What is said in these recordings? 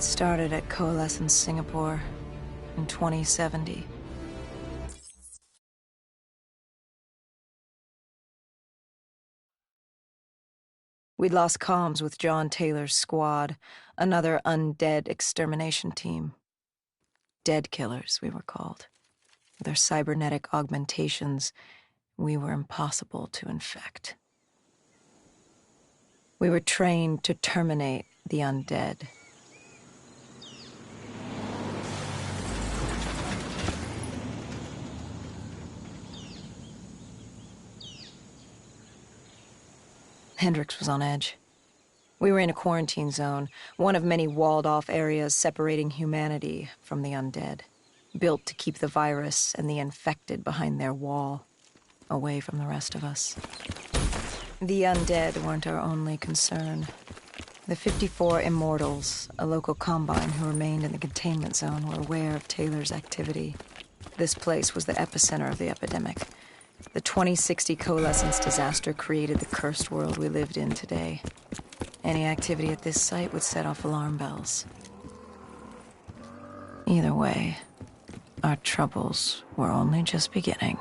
It started at Coalescence Singapore in 2070. We'd lost comms with John Taylor's squad, another undead extermination team. Dead killers, we were called. With our cybernetic augmentations, we were impossible to infect. We were trained to terminate the undead. Hendricks was on edge. We were in a quarantine zone, one of many walled-off areas separating humanity from the undead, built to keep the virus and the infected behind their wall, away from the rest of us. The undead weren't our only concern. The 54 Immortals, a local combine who remained in the containment zone, were aware of Taylor's activity. This place was the epicenter of the epidemic. The 2060 Coalescence disaster created the cursed world we lived in today. Any activity at this site would set off alarm bells. Either way, our troubles were only just beginning.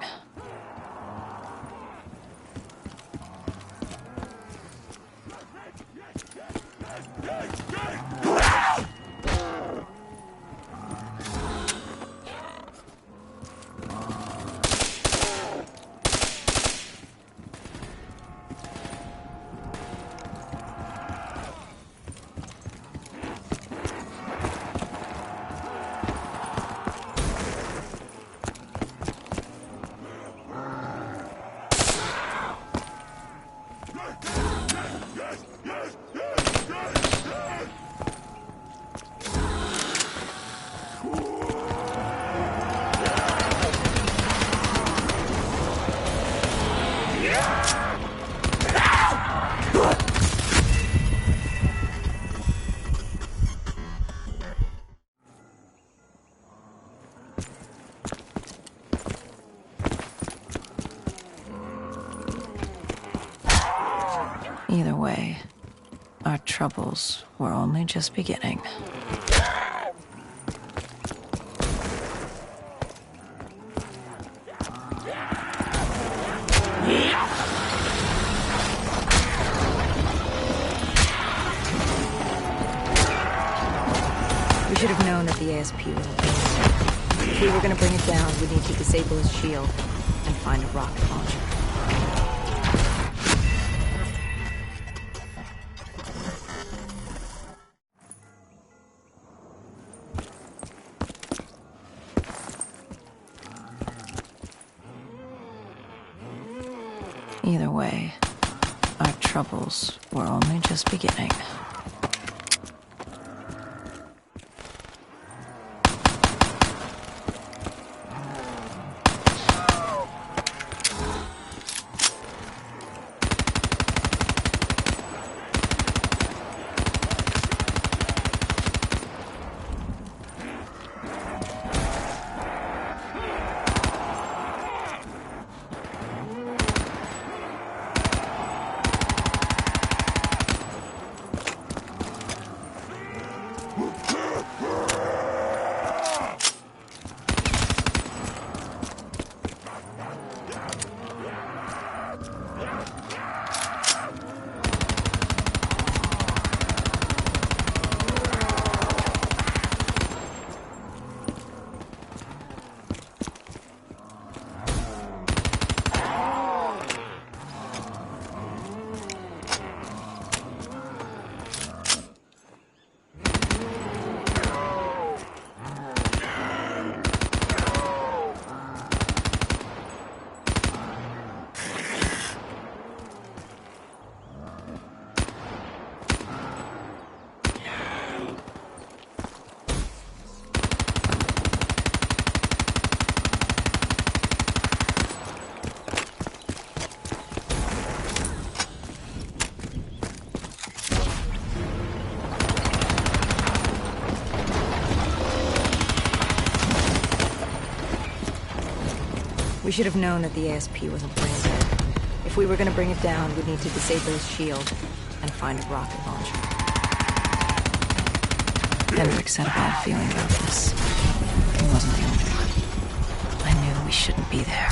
Either way, our troubles were only just beginning. We should have known that the ASP was a beast. If we were going to bring it down, we'd need to disable his shield and find a rocket launcher. Either way, our troubles were only just beginning. We should have known that the ASP wasn't brain dead. If we were going to bring it down, we'd need to disable his shield and find a rocket launcher. Hendricks had a bad feeling about this. He wasn't the only one. I knew we shouldn't be there.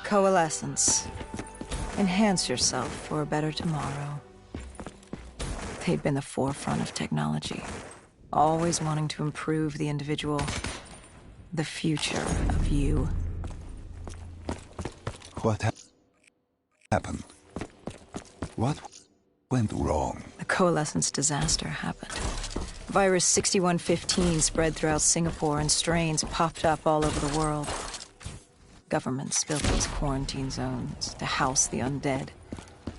Coalescence. Enhance yourself for a better tomorrow. They'd been the forefront of technology, always wanting to improve the individual, the future of you. What happened? What went wrong? The Coalescence disaster happened. Virus 6115 spread throughout Singapore and strains popped up all over the world. Governments built these quarantine zones to house the undead.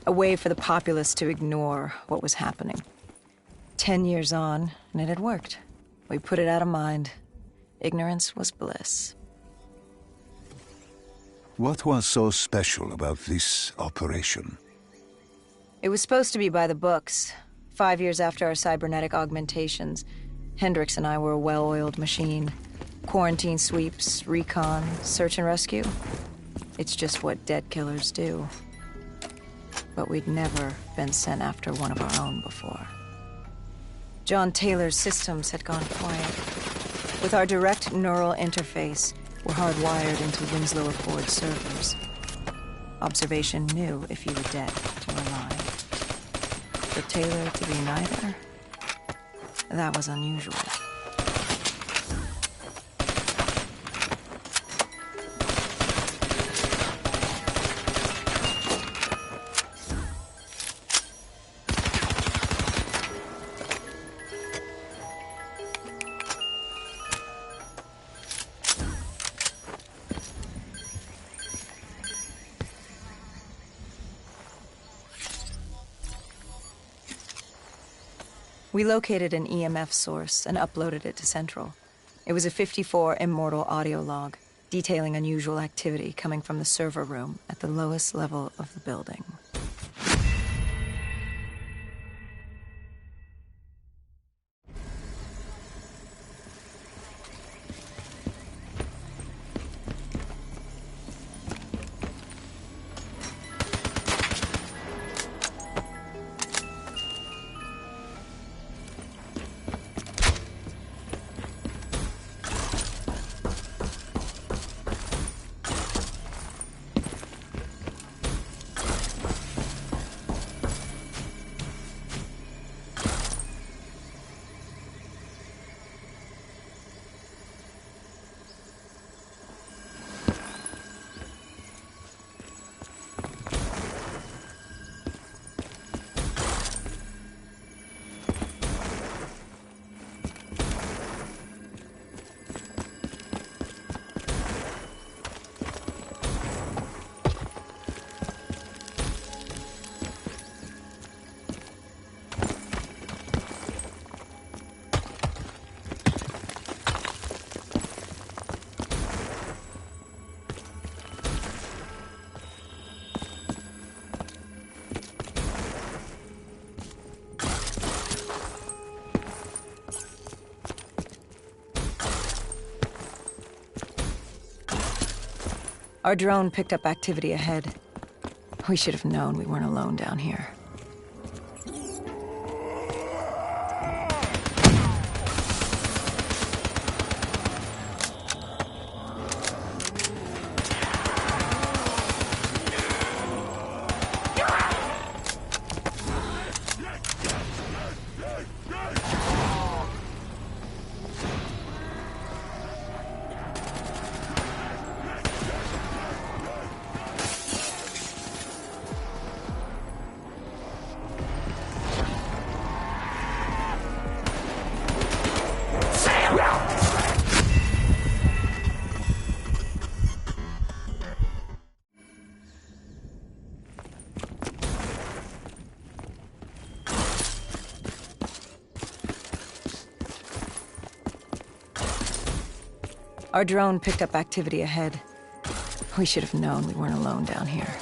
A way for the populace to ignore what was happening. 10 years on, and it had worked. We put it out of mind. Ignorance was bliss. What was so special about this operation? It was supposed to be by the books. 5 years after our cybernetic augmentations, Hendricks and I were a well-oiled machine. Quarantine sweeps, recon, search and rescue. It's just what dead killers do. But we'd never been sent after one of our own before. John Taylor's systems had gone quiet. With our direct neural interface, we're hardwired into Winslow Accord servers. Observation knew if you were dead or alive. For Taylor to be neither, that was unusual. We located an EMF source and uploaded it to Central. It was a 54 immortal audio log, detailing unusual activity coming from the server room at the lowest level of the building. Our drone picked up activity ahead. We should have known we weren't alone down here. Our drone picked up activity ahead. We should have known we weren't alone down here.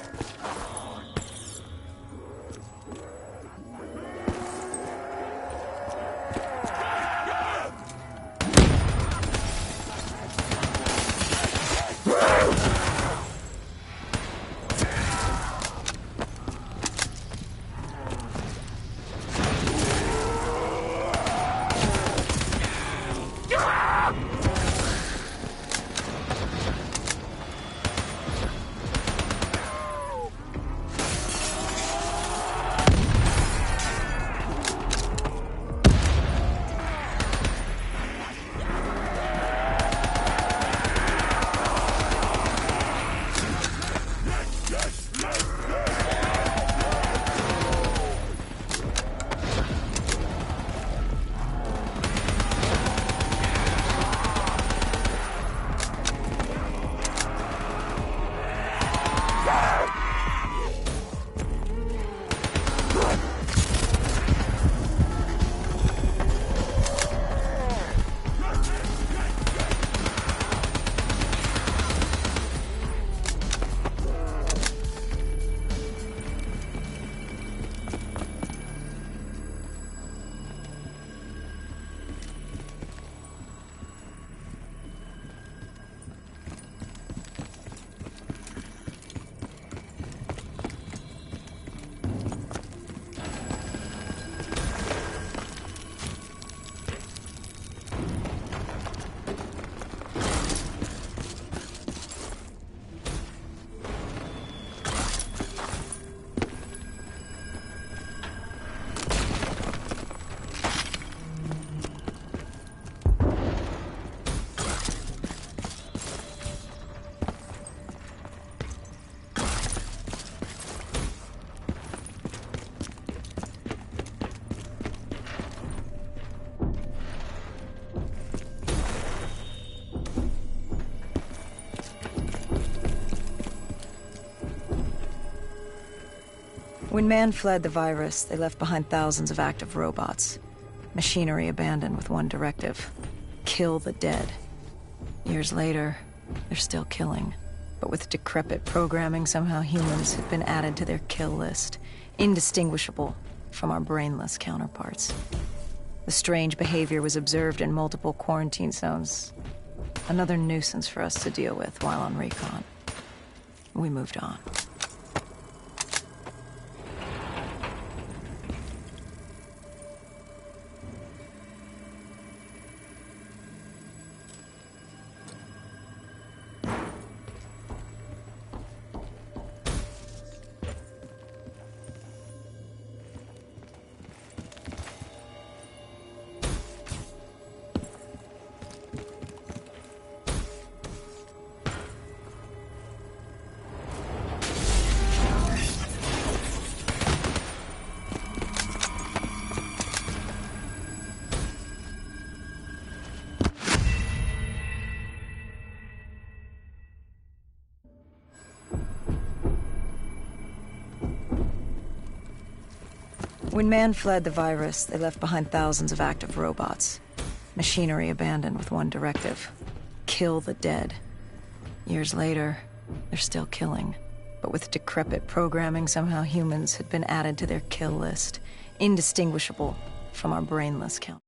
When man fled the virus, they left behind thousands of active robots. Machinery abandoned with one directive: kill the dead. Years later, they're still killing. But with decrepit programming, somehow humans have been added to their kill list, indistinguishable from our brainless counterparts. The strange behavior was observed in multiple quarantine zones. Another nuisance for us to deal with while on recon. We moved on. When man fled the virus, they left behind thousands of active robots. Machinery abandoned with one directive: kill the dead. Years later, they're still killing. But with decrepit programming, somehow humans had been added to their kill list, indistinguishable from our brainless count.